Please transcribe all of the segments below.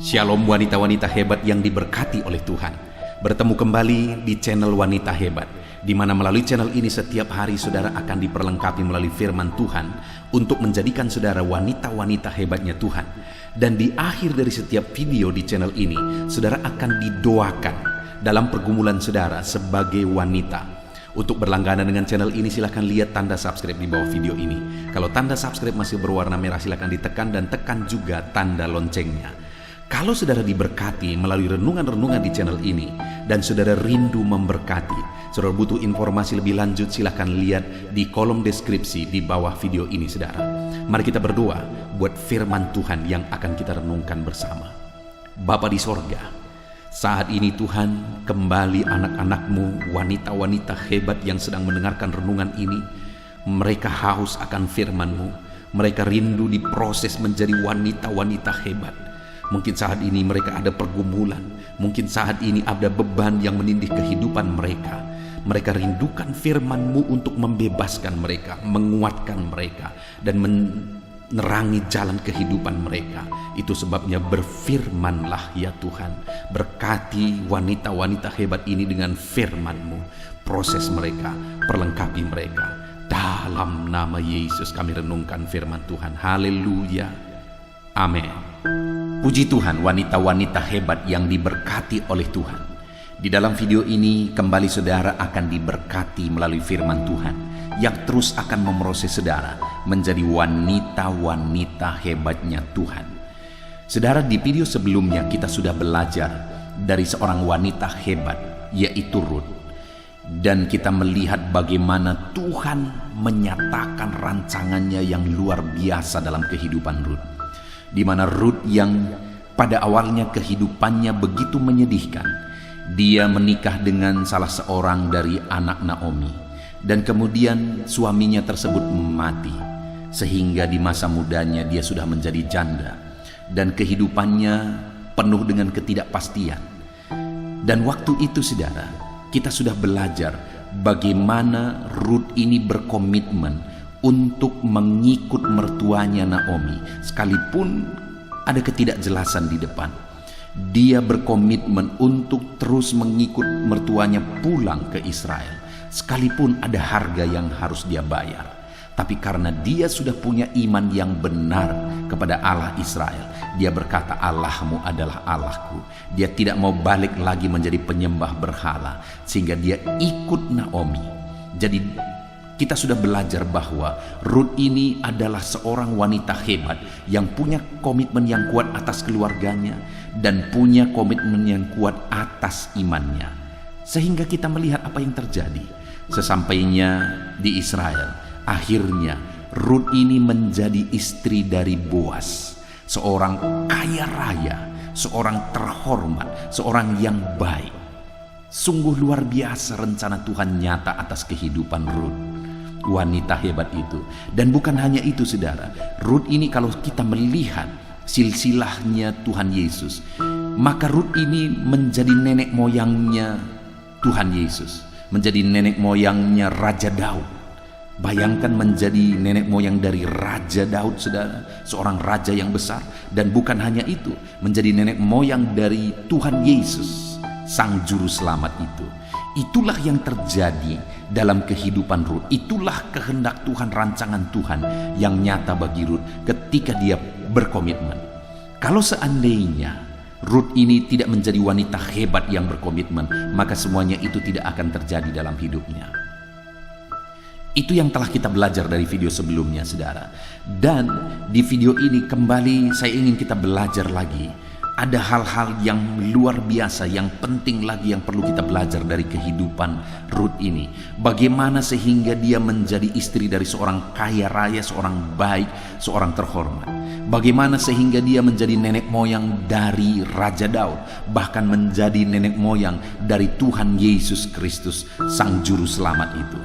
Shalom wanita-wanita hebat yang diberkati oleh Tuhan. Bertemu kembali di channel Wanita Hebat, di mana melalui channel ini setiap hari saudara akan diperlengkapi melalui firman Tuhan untuk menjadikan saudara wanita-wanita hebatnya Tuhan. Dan di akhir dari setiap video di channel ini, saudara akan didoakan dalam pergumulan saudara sebagai wanita. Untuk berlangganan dengan channel ini silahkan lihat tanda subscribe di bawah video ini. Kalau tanda subscribe masih berwarna merah silahkan ditekan dan tekan juga tanda loncengnya. Kalau saudara diberkati melalui renungan-renungan di channel ini dan saudara rindu memberkati, saudara butuh informasi lebih lanjut, silahkan lihat di kolom deskripsi di bawah video ini saudara. Mari kita berdoa buat firman Tuhan yang akan kita renungkan bersama. Bapa di sorga, saat ini Tuhan, kembali anak-anak-Mu, wanita-wanita hebat yang sedang mendengarkan renungan ini, mereka haus akan firman-Mu, mereka rindu diproses menjadi wanita-wanita hebat. Mungkin saat ini mereka ada pergumulan, mungkin saat ini ada beban yang menindih kehidupan mereka. Mereka rindukan firman-Mu untuk membebaskan mereka, menguatkan mereka, dan menerangi jalan kehidupan mereka. Itu sebabnya berfirmanlah ya Tuhan. Berkati wanita-wanita hebat ini dengan firman-Mu. Proses mereka, perlengkapi mereka. Dalam nama Yesus kami renungkan firman Tuhan. Haleluya. Amin. Puji Tuhan, wanita-wanita hebat yang diberkati oleh Tuhan. Di dalam video ini kembali saudara akan diberkati melalui firman Tuhan yang terus akan memproses saudara menjadi wanita-wanita hebatnya Tuhan. Saudara, di video sebelumnya kita sudah belajar dari seorang wanita hebat, yaitu Rut. Dan kita melihat bagaimana Tuhan menyatakan rancangannya yang luar biasa dalam kehidupan Rut. Di mana Rut yang pada awalnya kehidupannya begitu menyedihkan, dia menikah dengan salah seorang dari anak Naomi, dan kemudian suaminya tersebut mati, sehingga di masa mudanya dia sudah menjadi janda, dan kehidupannya penuh dengan ketidakpastian. Dan waktu itu saudara, kita sudah belajar bagaimana Rut ini berkomitmen untuk mengikut mertuanya Naomi, sekalipun ada ketidakjelasan di depan. Dia berkomitmen untuk terus mengikut mertuanya pulang ke Israel, sekalipun ada harga yang harus dia bayar. Tapi karena dia sudah punya iman yang benar kepada Allah Israel, dia berkata, Allahmu adalah Allahku. Dia tidak mau balik lagi menjadi penyembah berhala, sehingga dia ikut Naomi. Jadi kita sudah belajar bahwa Rut ini adalah seorang wanita hebat yang punya komitmen yang kuat atas keluarganya dan punya komitmen yang kuat atas imannya. Sehingga kita melihat apa yang terjadi. Sesampainya di Israel, akhirnya Rut ini menjadi istri dari Boas, seorang kaya raya, seorang terhormat, seorang yang baik. Sungguh luar biasa rencana Tuhan nyata atas kehidupan Rut, wanita hebat itu. Dan bukan hanya itu saudara, Rut ini kalau kita melihat silsilahnya Tuhan Yesus, maka Rut ini menjadi nenek moyangnya Tuhan Yesus, menjadi nenek moyangnya Raja Daud. Bayangkan menjadi nenek moyang dari Raja Daud saudara, seorang raja yang besar. Dan bukan hanya itu, menjadi nenek moyang dari Tuhan Yesus, Sang Juru Selamat itu. Itulah yang terjadi dalam kehidupan Rut. Itulah kehendak Tuhan, rancangan Tuhan yang nyata bagi Rut ketika dia berkomitmen. Kalau seandainya Rut ini tidak menjadi wanita hebat yang berkomitmen, maka semuanya itu tidak akan terjadi dalam hidupnya. Itu yang telah kita belajar dari video sebelumnya saudara. Dan di video ini kembali saya ingin kita belajar lagi. Ada hal-hal yang luar biasa, yang penting lagi yang perlu kita belajar dari kehidupan Rut ini. Bagaimana sehingga dia menjadi istri dari seorang kaya raya, seorang baik, seorang terhormat. Bagaimana sehingga dia menjadi nenek moyang dari Raja Daud, bahkan menjadi nenek moyang dari Tuhan Yesus Kristus, Sang Juru Selamat itu.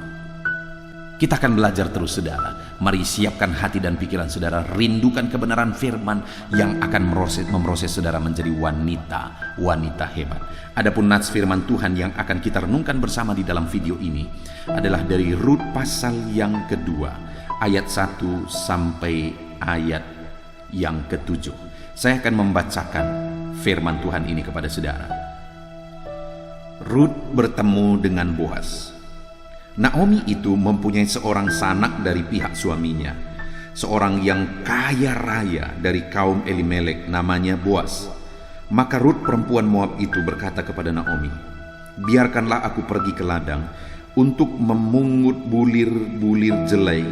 Kita akan belajar terus saudara. Mari siapkan hati dan pikiran saudara, rindukan kebenaran firman yang akan memproses saudara menjadi wanita hebat. Adapun nats firman Tuhan yang akan kita renungkan bersama di dalam video ini adalah dari Rut pasal yang kedua, ayat 1 sampai ayat yang ke-7. Saya akan membacakan firman Tuhan ini kepada saudara. Rut bertemu dengan Boaz. Naomi itu mempunyai seorang sanak dari pihak suaminya, seorang yang kaya raya dari kaum Elimelek, namanya Boaz. Maka Rut perempuan Moab itu berkata kepada Naomi, "Biarkanlah aku pergi ke ladang untuk memungut bulir-bulir jelai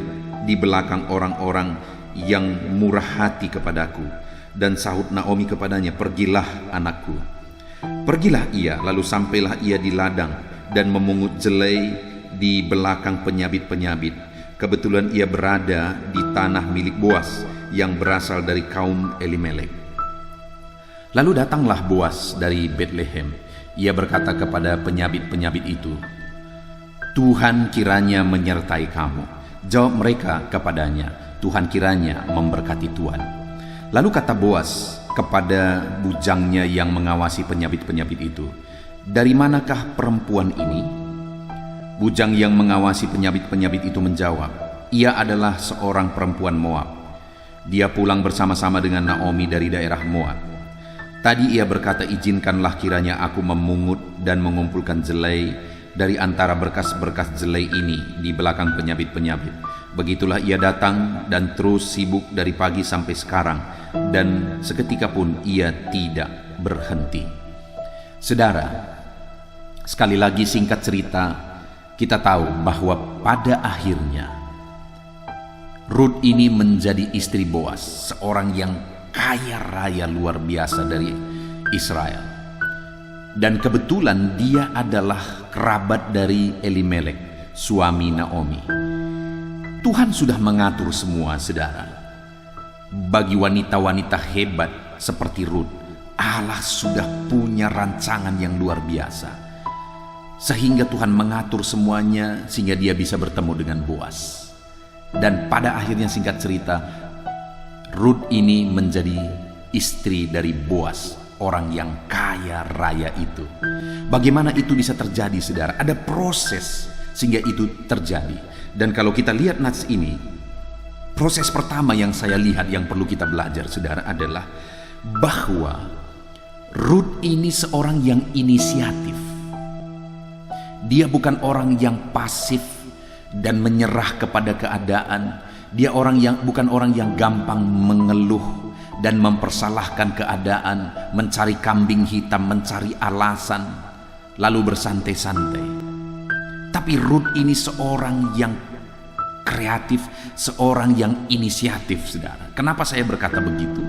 di belakang orang-orang yang murah hati kepadaku." Dan sahut Naomi kepadanya, "Pergilah anakku." Pergilah ia, lalu sampailah ia di ladang dan memungut jelai di belakang penyabit-penyabit. Kebetulan ia berada di tanah milik Boaz yang berasal dari kaum Elimelek. Lalu datanglah Boaz dari Betlehem. Ia berkata kepada penyabit-penyabit itu, "Tuhan kiranya menyertai kamu." Jawab mereka kepadanya, "Tuhan kiranya memberkati Tuhan." Lalu kata Boaz kepada bujangnya yang mengawasi penyabit-penyabit itu, "Dari manakah perempuan ini?" Bujang yang mengawasi penyabit-penyabit itu menjawab, "Ia adalah seorang perempuan Moab. Dia pulang bersama-sama dengan Naomi dari daerah Moab. Tadi ia berkata, izinkanlah kiranya aku memungut dan mengumpulkan jelai dari antara berkas-berkas jelai ini di belakang penyabit-penyabit." Begitulah ia datang dan terus sibuk dari pagi sampai sekarang, dan seketika pun ia tidak berhenti. Saudara, sekali lagi singkat cerita, kita tahu bahwa pada akhirnya Rut ini menjadi istri Boaz, seorang yang kaya raya luar biasa dari Israel. Dan kebetulan dia adalah kerabat dari Elimelek, suami Naomi. Tuhan sudah mengatur semua, saudara. Bagi wanita-wanita hebat seperti Rut, Allah sudah punya rancangan yang luar biasa. Sehingga Tuhan mengatur semuanya sehingga dia bisa bertemu dengan Boaz. Dan pada akhirnya singkat cerita, Rut ini menjadi istri dari Boaz, orang yang kaya raya itu. Bagaimana itu bisa terjadi, saudara? Ada proses sehingga itu terjadi. Dan kalau kita lihat nats ini, proses pertama yang saya lihat yang perlu kita belajar, saudara, adalah bahwa Rut ini seorang yang inisiatif. Dia bukan orang yang pasif dan menyerah kepada keadaan. Dia bukan orang yang gampang mengeluh dan mempersalahkan keadaan, mencari kambing hitam, mencari alasan, lalu bersantai-santai. Tapi Rut ini seorang yang kreatif, seorang yang inisiatif, saudara. Kenapa saya berkata begitu?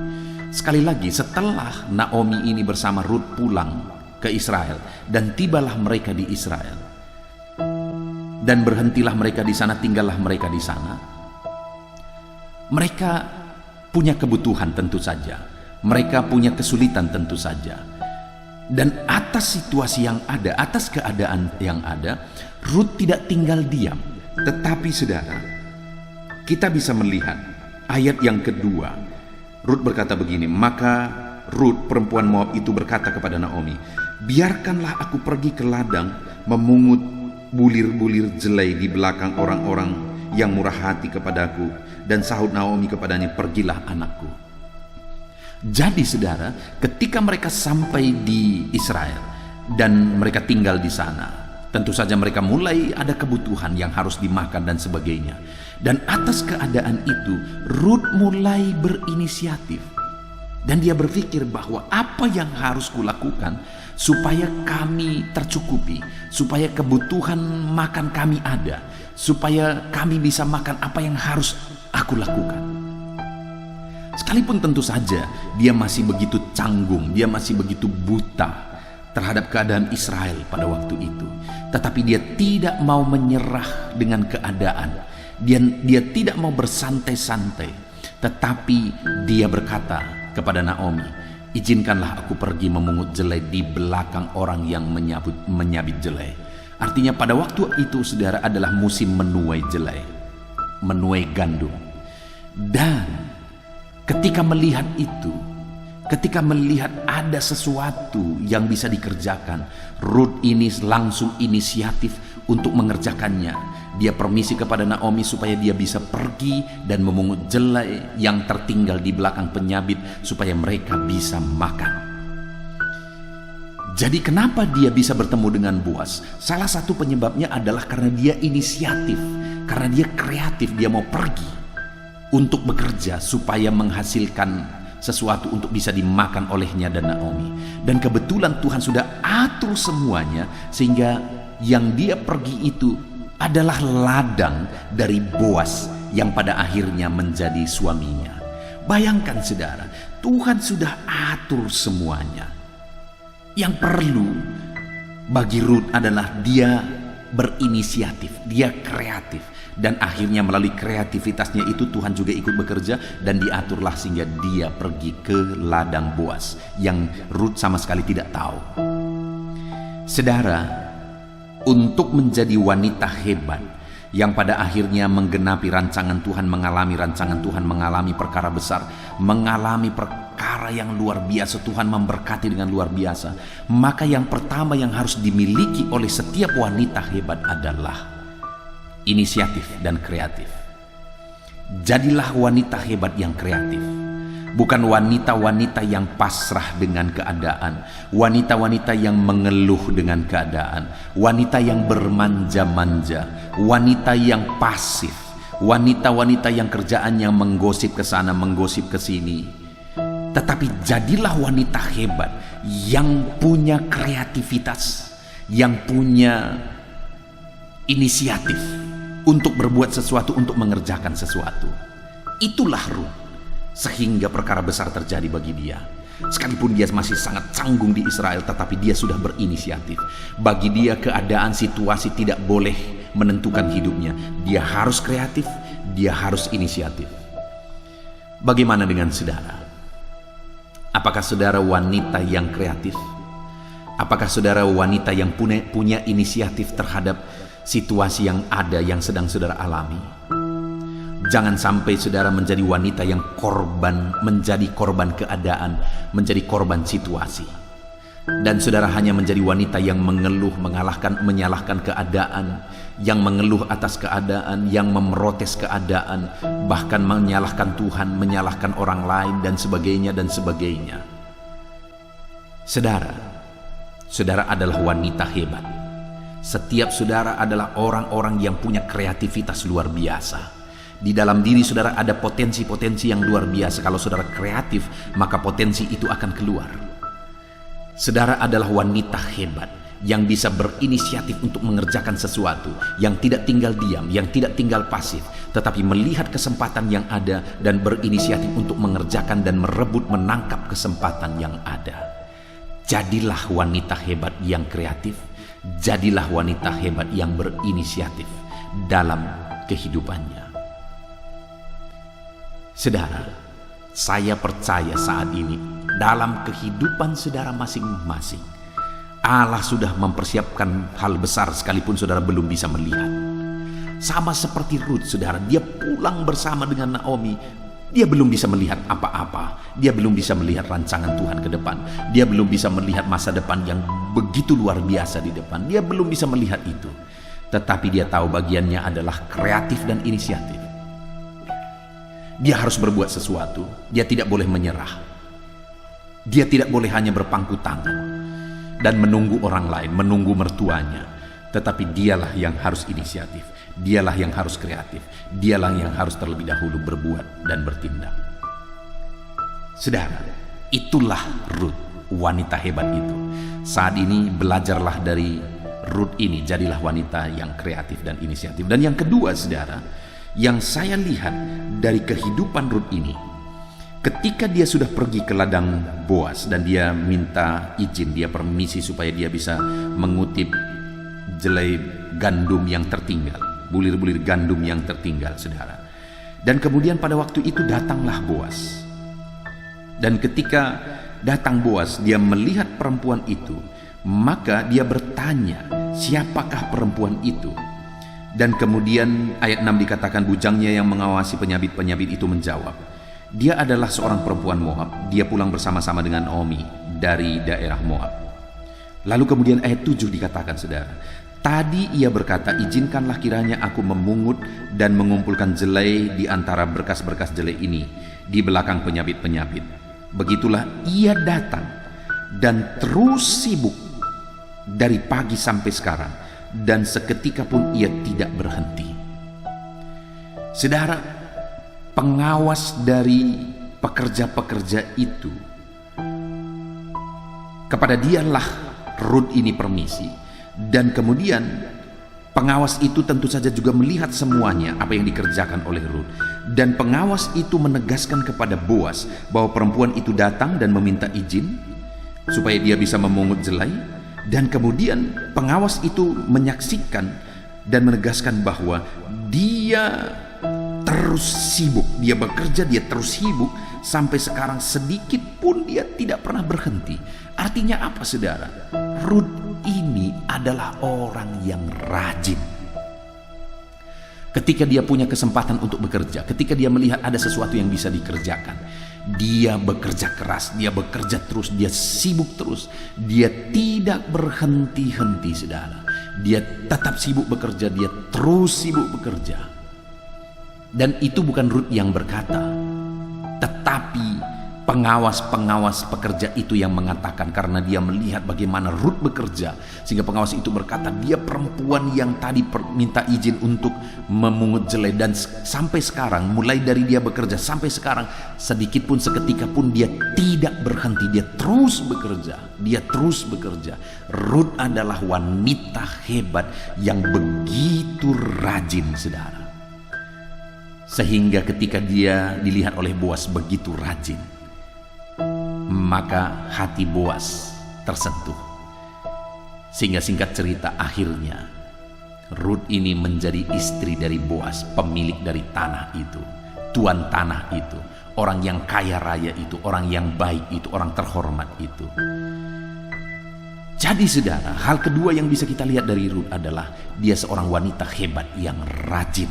Sekali lagi, setelah Naomi ini bersama Rut pulang ke Israel, dan tibalah mereka di Israel, dan berhentilah mereka di sana, tinggallah mereka di sana. Mereka punya kebutuhan tentu saja, mereka punya kesulitan tentu saja. Dan atas situasi yang ada, atas keadaan yang ada, Rut tidak tinggal diam. Tetapi saudara, kita bisa melihat ayat yang kedua. Rut berkata begini, maka Rut perempuan Moab itu berkata kepada Naomi, "Biarkanlah aku pergi ke ladang memungut bulir-bulir jelai di belakang orang-orang yang murah hati kepadaku." Dan sahut Naomi kepadanya, "Pergilah anakku." Jadi saudara, ketika mereka sampai di Israel dan mereka tinggal di sana, tentu saja mereka mulai ada kebutuhan yang harus dimakan dan sebagainya. Dan atas keadaan itu, Rut mulai berinisiatif. Dan dia berpikir bahwa apa yang harus kulakukan supaya kami tercukupi, supaya kebutuhan makan kami ada, supaya kami bisa makan, apa yang harus aku lakukan. Sekalipun tentu saja dia masih begitu canggung, dia masih begitu buta terhadap keadaan Israel pada waktu itu. Tetapi dia tidak mau menyerah dengan keadaan. Dia tidak mau bersantai-santai. Tetapi dia berkata kepada Naomi, "Izinkanlah aku pergi memungut jelai di belakang orang yang menyabit jelai." Artinya pada waktu itu, saudara, adalah musim menuai jelai, menuai gandum. Dan ketika melihat itu, ketika melihat ada sesuatu yang bisa dikerjakan, Rut ini langsung inisiatif untuk mengerjakannya. Dia permisi kepada Naomi supaya dia bisa pergi dan memungut jelai yang tertinggal di belakang penyabit supaya mereka bisa makan. Jadi kenapa dia bisa bertemu dengan Boaz? Salah satu penyebabnya adalah karena dia inisiatif, karena dia kreatif, dia mau pergi untuk bekerja supaya menghasilkan sesuatu untuk bisa dimakan olehnya dan Naomi. Dan kebetulan Tuhan sudah atur semuanya sehingga yang dia pergi itu adalah ladang dari Boaz yang pada akhirnya menjadi suaminya. Bayangkan saudara, Tuhan sudah atur semuanya. Yang perlu bagi Ruth adalah dia berinisiatif, dia kreatif. Dan akhirnya melalui kreativitasnya itu Tuhan juga ikut bekerja dan diaturlah sehingga dia pergi ke ladang Boaz yang Ruth sama sekali tidak tahu. Saudara, untuk menjadi wanita hebat yang pada akhirnya menggenapi rancangan Tuhan, mengalami rancangan Tuhan, mengalami perkara besar, mengalami perkara yang luar biasa, Tuhan memberkati dengan luar biasa, maka yang pertama yang harus dimiliki oleh setiap wanita hebat adalah inisiatif dan kreatif. Jadilah wanita hebat yang kreatif, bukan wanita-wanita yang pasrah dengan keadaan, wanita-wanita yang mengeluh dengan keadaan, wanita yang bermanja-manja, wanita yang pasif, wanita-wanita yang kerjaannya menggosip ke sana, menggosip ke sini. Tetapi jadilah wanita hebat yang punya kreativitas, yang punya inisiatif untuk berbuat sesuatu, untuk mengerjakan sesuatu. Itulah Ruth. Sehingga perkara besar terjadi bagi dia. Sekalipun dia masih sangat canggung di Israel, tetapi dia sudah berinisiatif. Bagi dia keadaan situasi tidak boleh menentukan hidupnya. Dia harus kreatif, dia harus inisiatif. Bagaimana dengan saudara? Apakah saudara wanita yang kreatif? Apakah saudara wanita yang punya inisiatif terhadap situasi yang ada, yang sedang saudara alami? Jangan sampai saudara menjadi wanita yang menjadi korban keadaan, menjadi korban situasi. Dan saudara hanya menjadi wanita yang mengeluh, menyalahkan keadaan, yang mengeluh atas keadaan, yang memprotes keadaan, bahkan menyalahkan Tuhan, menyalahkan orang lain, dan sebagainya, dan sebagainya. Saudara adalah wanita hebat. Setiap saudara adalah orang-orang yang punya kreativitas luar biasa. Di dalam diri saudara ada potensi-potensi yang luar biasa. Kalau saudara kreatif, maka potensi itu akan keluar. Saudara adalah wanita hebat yang bisa berinisiatif untuk mengerjakan sesuatu, yang tidak tinggal diam, yang tidak tinggal pasif, tetapi melihat kesempatan yang ada dan berinisiatif untuk mengerjakan dan merebut, menangkap kesempatan yang ada. Jadilah wanita hebat yang kreatif, jadilah wanita hebat yang berinisiatif dalam kehidupannya. Saudara, saya percaya saat ini dalam kehidupan saudara masing-masing, Allah sudah mempersiapkan hal besar sekalipun saudara belum bisa melihat. Sama seperti Ruth, saudara, dia pulang bersama dengan Naomi. Dia belum bisa melihat apa-apa. Dia belum bisa melihat rancangan Tuhan ke depan. Dia belum bisa melihat masa depan yang begitu luar biasa di depan. Dia belum bisa melihat itu. Tetapi dia tahu bagiannya adalah kreatif dan inisiatif. Dia harus berbuat sesuatu. Dia tidak boleh menyerah. Dia tidak boleh hanya berpangku tangan dan menunggu orang lain, menunggu mertuanya. Tetapi dialah yang harus inisiatif. Dialah yang harus kreatif. Dialah yang harus terlebih dahulu berbuat dan bertindak. Saudara, itulah Ruth, wanita hebat itu. Saat ini belajarlah dari Ruth ini, jadilah wanita yang kreatif dan inisiatif. Dan yang kedua, saudara, yang saya lihat dari kehidupan Ruth ini, ketika dia sudah pergi ke ladang Boaz dan dia minta izin, dia permisi supaya dia bisa mengutip jelai gandum yang tertinggal, bulir-bulir gandum yang tertinggal, saudara. Dan kemudian pada waktu itu datanglah Boaz. Dan ketika datang Boaz, dia melihat perempuan itu, maka dia bertanya, siapakah perempuan itu? Dan kemudian ayat 6 dikatakan, bujangnya yang mengawasi penyabit-penyabit itu menjawab, dia adalah seorang perempuan Moab. Dia pulang bersama-sama dengan Naomi dari daerah Moab. Lalu kemudian ayat 7 dikatakan, saudara, tadi ia berkata, izinkanlah kiranya aku memungut dan mengumpulkan jelai di antara berkas-berkas jelai ini di belakang penyabit-penyabit. Begitulah ia datang dan terus sibuk dari pagi sampai sekarang, dan seketika pun ia tidak berhenti. Saudara, pengawas dari pekerja-pekerja itu, kepada dialah Rut ini permisi, dan kemudian pengawas itu tentu saja juga melihat semuanya apa yang dikerjakan oleh Rut. Dan pengawas itu menegaskan kepada Boas bahwa perempuan itu datang dan meminta izin supaya dia bisa memungut jelai. Dan kemudian pengawas itu menyaksikan dan menegaskan bahwa dia terus sibuk. Dia bekerja, dia terus sibuk sampai sekarang, sedikit pun dia tidak pernah berhenti. Artinya apa, saudara? Rut ini adalah orang yang rajin. Ketika dia punya kesempatan untuk bekerja, ketika dia melihat ada sesuatu yang bisa dikerjakan, dia bekerja keras, dia bekerja terus, dia sibuk terus, dia tidak berhenti-henti, saudara. Dia tetap sibuk bekerja, dia terus sibuk bekerja. Dan itu bukan Rut yang berkata, tetapi pengawas-pengawas pekerja itu yang mengatakan, karena dia melihat bagaimana Rut bekerja, sehingga pengawas itu berkata, dia perempuan yang tadi minta izin untuk memungut jelai. Dan sampai sekarang, mulai dari dia bekerja sampai sekarang, sedikit pun seketika pun dia tidak berhenti, dia terus bekerja, dia terus bekerja. Rut adalah wanita hebat yang begitu rajin, saudara. Sehingga ketika dia dilihat oleh Boas begitu rajin, maka hati Boas tersentuh. Sehingga singkat cerita, akhirnya Rut ini menjadi istri dari Boas, pemilik dari tanah itu, tuan tanah itu, orang yang kaya raya itu, orang yang baik itu, orang terhormat itu. Jadi saudara, hal kedua yang bisa kita lihat dari Rut adalah dia seorang wanita hebat yang rajin.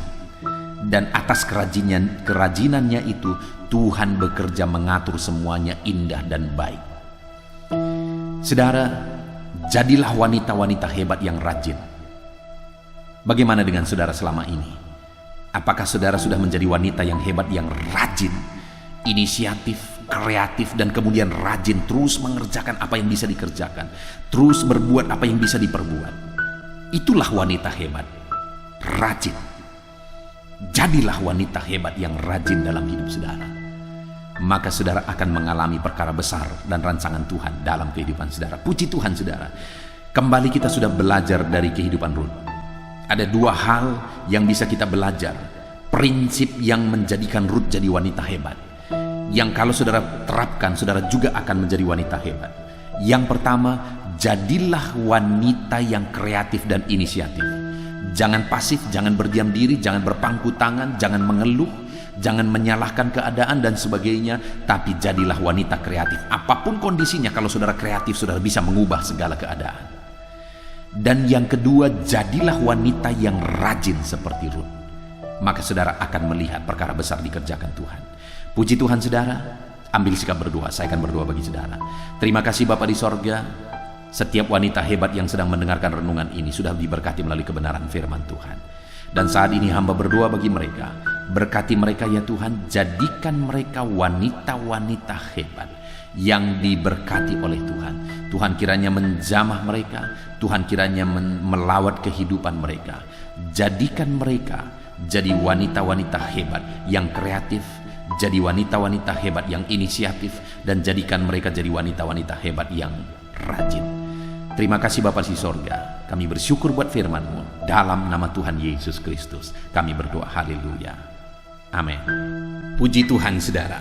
Dan atas kerajinannya itu, Tuhan bekerja mengatur semuanya indah dan baik. Saudara, jadilah wanita-wanita hebat yang rajin. Bagaimana dengan saudara selama ini? Apakah saudara sudah menjadi wanita yang hebat, yang rajin, inisiatif, kreatif, dan kemudian rajin terus mengerjakan apa yang bisa dikerjakan, terus berbuat apa yang bisa diperbuat? Itulah wanita hebat, rajin. Jadilah wanita hebat yang rajin dalam hidup saudara. Maka saudara akan mengalami perkara besar dan rancangan Tuhan dalam kehidupan saudara. Puji Tuhan, saudara. Kembali kita sudah belajar dari kehidupan Rut. Ada dua hal yang bisa kita belajar. Prinsip yang menjadikan Rut jadi wanita hebat, yang kalau saudara terapkan, saudara juga akan menjadi wanita hebat. Yang pertama, jadilah wanita yang kreatif dan inisiatif. Jangan pasif, jangan berdiam diri, jangan berpangku tangan, jangan mengeluh, jangan menyalahkan keadaan dan sebagainya, tapi jadilah wanita kreatif. Apapun kondisinya, kalau saudara kreatif, saudara bisa mengubah segala keadaan. Dan yang kedua, jadilah wanita yang rajin seperti Rut. Maka saudara akan melihat perkara besar dikerjakan Tuhan. Puji Tuhan, saudara. Ambil sikap berdoa. Saya akan berdoa bagi saudara. Terima kasih Bapa di sorga. Setiap wanita hebat yang sedang mendengarkan renungan ini sudah diberkati melalui kebenaran firman Tuhan. Dan saat ini hamba berdoa bagi mereka. Berkati mereka ya Tuhan. Jadikan mereka wanita-wanita hebat yang diberkati oleh Tuhan. Tuhan kiranya menjamah mereka. Tuhan kiranya melawat kehidupan mereka. Jadikan mereka jadi wanita-wanita hebat yang kreatif, jadi wanita-wanita hebat yang inisiatif, dan jadikan mereka jadi wanita-wanita hebat yang rajin. Terima kasih Bapa di sorga. Kami bersyukur buat firman-Mu. Dalam nama Tuhan Yesus Kristus kami berdoa, haleluya, amin. Puji Tuhan, saudara.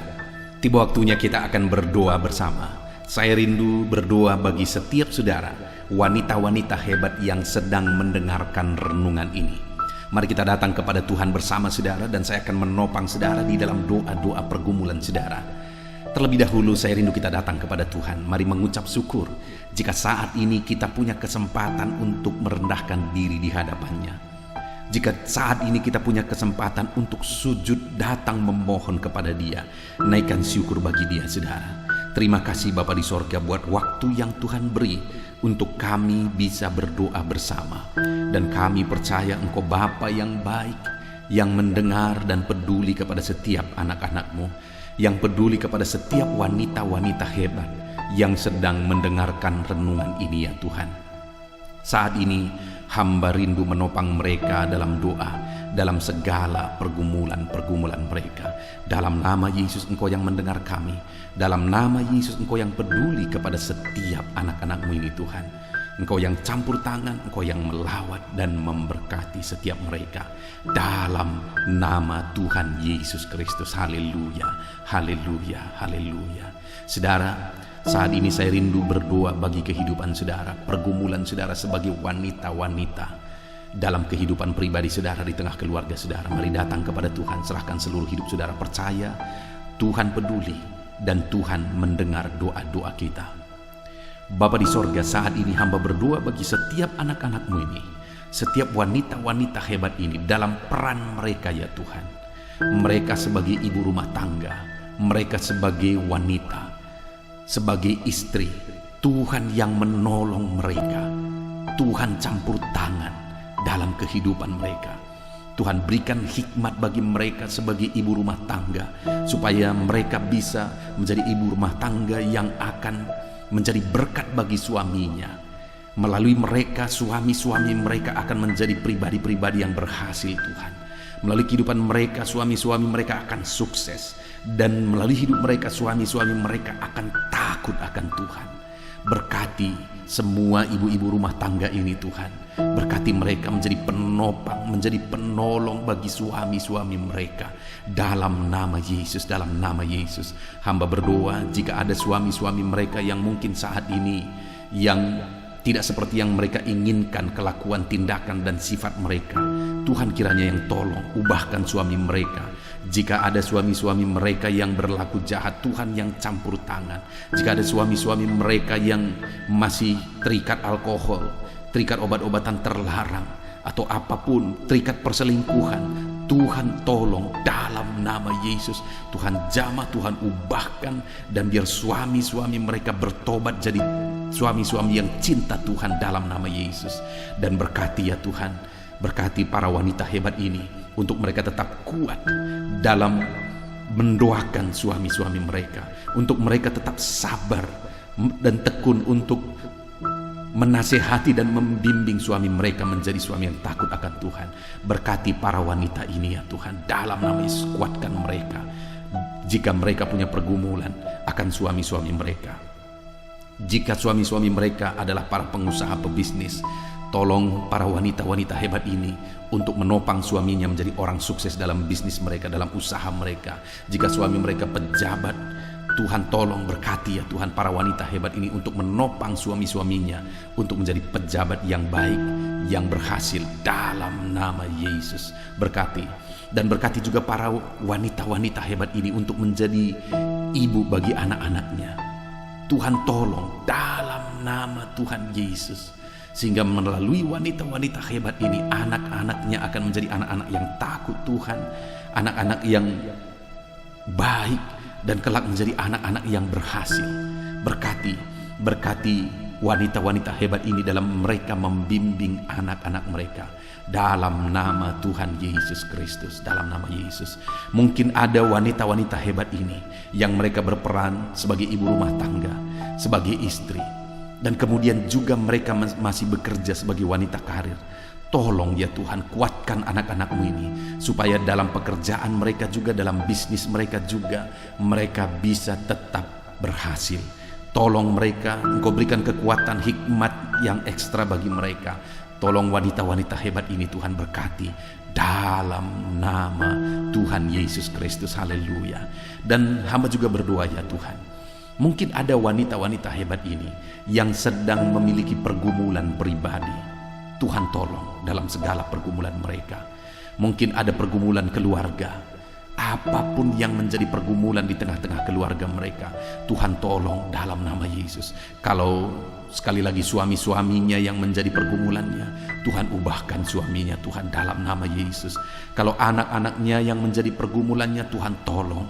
Tiba waktunya kita akan berdoa bersama. Saya rindu berdoa bagi setiap saudara, wanita-wanita hebat yang sedang mendengarkan renungan ini. Mari kita datang kepada Tuhan bersama saudara, dan saya akan menopang saudara di dalam doa-doa pergumulan saudara. Terlebih dahulu saya rindu kita datang kepada Tuhan. Mari mengucap syukur jika saat ini kita punya kesempatan untuk merendahkan diri di hadapannya. Jika saat ini kita punya kesempatan untuk sujud datang memohon kepada Dia, naikkan syukur bagi Dia, saudara. Terima kasih Bapa di sorga buat waktu yang Tuhan beri untuk kami bisa berdoa bersama. Dan kami percaya Engkau Bapa yang baik, yang mendengar dan peduli kepada setiap anak-anak-Mu, yang peduli kepada setiap wanita-wanita hebat yang sedang mendengarkan renungan ini ya Tuhan. Saat ini hamba rindu menopang mereka dalam doa, dalam segala pergumulan-pergumulan mereka. Dalam nama Yesus, Engkau yang mendengar kami. Dalam nama Yesus, Engkau yang peduli kepada setiap anak-anak-Mu ini Tuhan. Engkau yang campur tangan, Engkau yang melawat dan memberkati setiap mereka. Dalam nama Tuhan Yesus Kristus. Haleluya, haleluya, haleluya. Saudara, saat ini saya rindu berdoa bagi kehidupan saudara, pergumulan saudara sebagai wanita-wanita dalam kehidupan pribadi saudara, di tengah keluarga saudara. Mari datang kepada Tuhan, serahkan seluruh hidup saudara. Percaya Tuhan peduli dan Tuhan mendengar doa-doa kita. Bapa di sorga, saat ini hamba berdoa bagi setiap anak-anak-Mu ini, setiap wanita-wanita hebat ini dalam peran mereka ya Tuhan. Mereka sebagai ibu rumah tangga, mereka sebagai wanita, sebagai istri. Tuhan yang menolong mereka. Tuhan campur tangan dalam kehidupan mereka. Tuhan berikan hikmat bagi mereka sebagai ibu rumah tangga, supaya mereka bisa menjadi ibu rumah tangga yang akan menjadi berkat bagi suaminya. Melalui mereka, suami-suami mereka akan menjadi pribadi-pribadi yang berhasil Tuhan. Melalui kehidupan mereka, suami-suami mereka akan sukses. Dan melalui hidup mereka, suami-suami mereka akan takut akan Tuhan. Berkati semua ibu-ibu rumah tangga ini Tuhan. Berkati mereka menjadi penopang, menjadi penolong bagi suami-suami mereka. Dalam nama Yesus, dalam nama Yesus. Hamba berdoa jika ada suami-suami mereka yang mungkin saat ini yang tidak seperti yang mereka inginkan kelakuan, tindakan, dan sifat mereka, Tuhan kiranya yang tolong ubahkan suami mereka. Jika ada suami-suami mereka yang berlaku jahat, Tuhan yang campur tangan. Jika ada suami-suami mereka yang masih terikat alkohol, terikat obat-obatan terlarang, atau apapun, terikat perselingkuhan, Tuhan tolong dalam nama Yesus. Tuhan jamah, Tuhan ubahkan, dan biar suami-suami mereka bertobat jadi suami-suami yang cinta Tuhan dalam nama Yesus. Dan berkati ya Tuhan, berkati para wanita hebat ini untuk mereka tetap kuat dalam mendoakan suami-suami mereka, untuk mereka tetap sabar dan tekun untuk menasehati dan membimbing suami mereka menjadi suami yang takut akan Tuhan. Berkati para wanita ini ya Tuhan, dalam nama Yesus kuatkan mereka jika mereka punya pergumulan akan suami-suami mereka. Jika suami-suami mereka adalah para pengusaha pebisnis, tolong para wanita-wanita hebat ini untuk menopang suaminya menjadi orang sukses dalam bisnis mereka, dalam usaha mereka. Jika suami mereka pejabat, Tuhan tolong berkati ya Tuhan para wanita hebat ini untuk menopang suami-suaminya untuk menjadi pejabat yang baik, yang berhasil dalam nama Yesus. Berkati dan berkati juga para wanita-wanita hebat ini untuk menjadi ibu bagi anak-anaknya. Tuhan tolong dalam nama Tuhan Yesus, sehingga melalui wanita-wanita hebat ini anak-anaknya akan menjadi anak-anak yang takut Tuhan, anak-anak yang baik, dan kelak menjadi anak-anak yang berhasil. Berkati wanita-wanita hebat ini dalam mereka membimbing anak-anak mereka dalam nama Tuhan Yesus Kristus, dalam nama Yesus. Mungkin ada wanita-wanita hebat ini yang mereka berperan sebagai ibu rumah tangga, sebagai istri, dan kemudian juga mereka masih bekerja sebagai wanita karir. Tolong ya Tuhan, kuatkan anak-anak-Mu ini supaya dalam pekerjaan mereka juga, dalam bisnis mereka juga, mereka bisa tetap berhasil. Tolong mereka, Engkau berikan kekuatan, hikmat yang ekstra bagi mereka. Tolong wanita-wanita hebat ini Tuhan berkati dalam nama Tuhan Yesus Kristus. Haleluya. Dan hamba juga berdoa ya Tuhan, mungkin ada wanita-wanita hebat ini yang sedang memiliki pergumulan pribadi. Tuhan tolong dalam segala pergumulan mereka. Mungkin ada pergumulan keluarga, apapun yang menjadi pergumulan di tengah-tengah keluarga mereka, Tuhan tolong dalam nama Yesus. Kalau sekali lagi suami-suaminya yang menjadi pergumulannya, Tuhan ubahkan suaminya Tuhan dalam nama Yesus. Kalau anak-anaknya yang menjadi pergumulannya, Tuhan tolong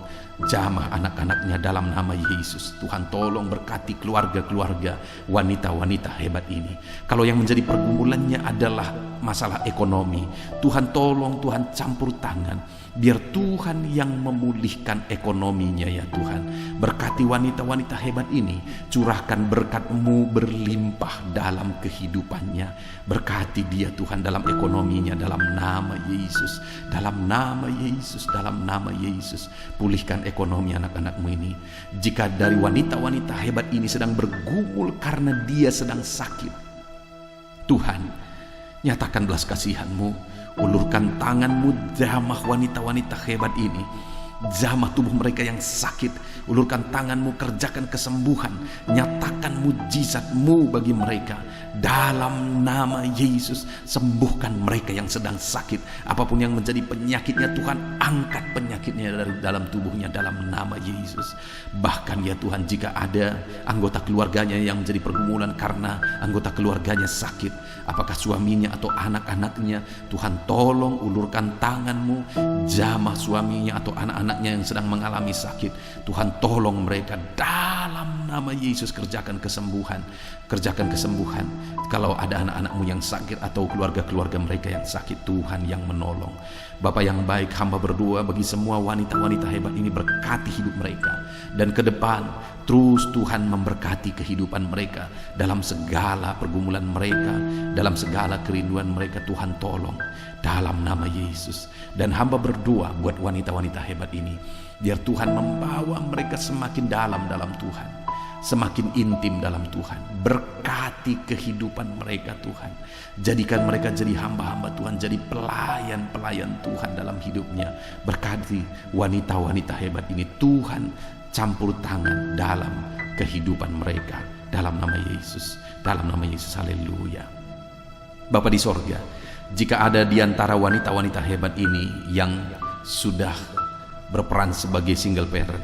jamah anak-anaknya dalam nama Yesus. Tuhan tolong berkati keluarga-keluarga wanita-wanita hebat ini. Kalau yang menjadi pergumulannya adalah masalah ekonomi, Tuhan tolong, Tuhan campur tangan. Biar Tuhan yang memulihkan ekonominya ya Tuhan. Berkati wanita-wanita hebat ini. Curahkan berkat-Mu berlimpah dalam kehidupannya. Berkati dia Tuhan dalam ekonominya, dalam nama Yesus. Dalam nama Yesus, dalam nama Yesus. Pulihkan ekonomi anak-anak-Mu ini. Jika dari wanita-wanita hebat ini sedang bergumul karena dia sedang sakit, Tuhan, nyatakan belas kasihan-Mu. Ulurkan tangan-Mu, jamah wanita-wanita hebat ini, jamah tubuh mereka yang sakit. Ulurkan tangan-Mu, kerjakan kesembuhan, nyatakan mujizat-Mu bagi mereka. Dalam nama Yesus, sembuhkan mereka yang sedang sakit. Apapun yang menjadi penyakitnya, Tuhan angkat penyakitnya dari dalam tubuhnya dalam nama Yesus. Bahkan ya Tuhan, jika ada anggota keluarganya yang menjadi pergumulan karena anggota keluarganya sakit, apakah suaminya atau anak-anaknya, Tuhan tolong ulurkan tangan-Mu, jamah suaminya atau anak-anaknya yang sedang mengalami sakit. Tuhan tolong mereka dalam nama Yesus. Kerjakan kesembuhan, kerjakan kesembuhan. Kalau ada anak-anak-Mu yang sakit atau keluarga-keluarga mereka yang sakit, Tuhan yang menolong. Bapa yang baik, hamba berdoa bagi semua wanita-wanita hebat ini, berkati hidup mereka. Dan ke depan terus Tuhan memberkati kehidupan mereka dalam segala pergumulan mereka, dalam segala kerinduan mereka. Tuhan tolong dalam nama Yesus. Dan hamba berdoa buat wanita-wanita hebat ini, biar Tuhan membawa mereka semakin dalam Tuhan, semakin intim dalam Tuhan. Berkati kehidupan mereka Tuhan. Jadikan mereka jadi hamba-hamba Tuhan, jadi pelayan-pelayan Tuhan dalam hidupnya. Berkati wanita-wanita hebat ini, Tuhan campur tangan dalam kehidupan mereka dalam nama Yesus. Dalam nama Yesus, haleluya. Bapa di sorga, jika ada di antara wanita-wanita hebat ini yang sudah berperan sebagai single parent,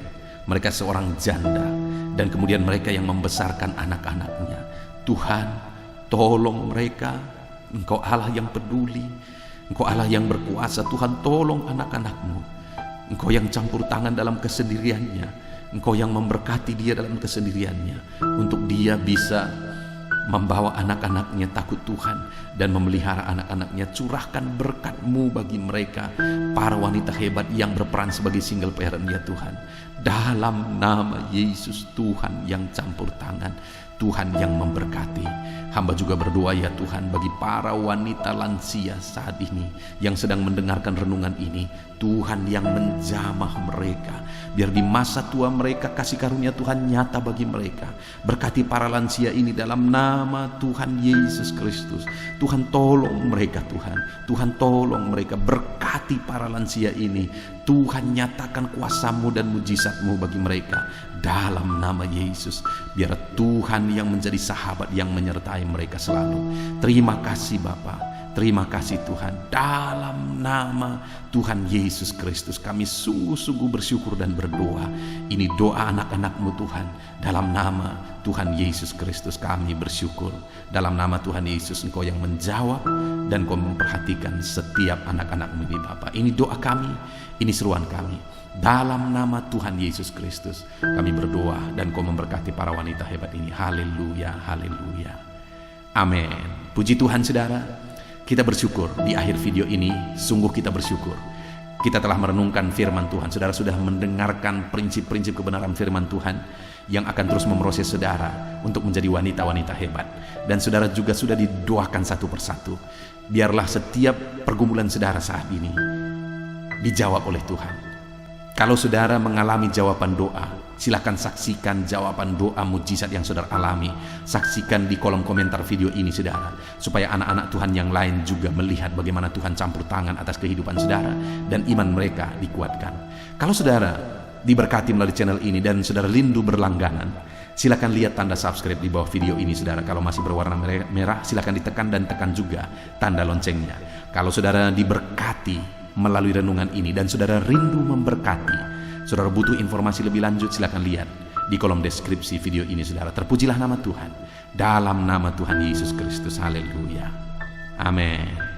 mereka seorang janda, dan kemudian mereka yang membesarkan anak-anaknya, Tuhan tolong mereka. Engkau Allah yang peduli, Engkau Allah yang berkuasa. Tuhan tolong anak-anak-Mu. Engkau yang campur tangan dalam kesendiriannya, Engkau yang memberkati dia dalam kesendiriannya, untuk dia bisa membawa anak-anaknya takut Tuhan dan memelihara anak-anaknya. Curahkan berkat-Mu bagi mereka, para wanita hebat yang berperan sebagai single parent ya Tuhan. Dalam nama Yesus, Tuhan yang campur tangan, Tuhan yang memberkati. Hamba juga berdoa ya Tuhan bagi para wanita lansia saat ini yang sedang mendengarkan renungan ini. Tuhan yang menjamah mereka, biar di masa tua mereka kasih karunia Tuhan nyata bagi mereka. Berkati para lansia ini dalam nama Tuhan Yesus Kristus. Tuhan tolong mereka Tuhan. Tuhan tolong mereka. Berkati para lansia ini. Tuhan nyatakan kuasa-Mu dan mujizat-Mu bagi mereka dalam nama Yesus. Biar Tuhan yang menjadi sahabat yang menyertai mereka selalu. Terima kasih Bapa. Terima kasih Tuhan. Dalam nama Tuhan Yesus Kristus kami sungguh-sungguh bersyukur dan berdoa. Ini doa anak-anak-Mu Tuhan. Dalam nama Tuhan Yesus Kristus kami bersyukur. Dalam nama Tuhan Yesus, Engkau yang menjawab dan Engkau memperhatikan setiap anak-anak-Mu ini Bapa. Ini doa kami, ini seruan kami. Dalam nama Tuhan Yesus Kristus kami berdoa dan Engkau memberkati para wanita hebat ini. Haleluya, haleluya. Amin. Puji Tuhan saudara. Kita bersyukur di akhir video ini, sungguh kita bersyukur. Kita telah merenungkan firman Tuhan. Saudara sudah mendengarkan prinsip-prinsip kebenaran firman Tuhan yang akan terus memproses saudara untuk menjadi wanita-wanita hebat. Dan saudara juga sudah didoakan satu persatu. Biarlah setiap pergumulan saudara saat ini dijawab oleh Tuhan. Kalau saudara mengalami jawaban doa, silakan saksikan jawaban doa mujizat yang saudara alami. Saksikan di kolom komentar video ini saudara, supaya anak-anak Tuhan yang lain juga melihat bagaimana Tuhan campur tangan atas kehidupan saudara dan iman mereka dikuatkan. Kalau saudara diberkati melalui channel ini dan saudara rindu berlangganan, silakan lihat tanda subscribe di bawah video ini saudara. Kalau masih berwarna merah, silakan ditekan dan tekan juga tanda loncengnya. Kalau saudara diberkati melalui renungan ini dan saudara rindu memberkati, saudara butuh informasi lebih lanjut, silakan lihat di kolom deskripsi video ini saudara. Terpujilah nama Tuhan. Dalam nama Tuhan Yesus Kristus, haleluya, amin.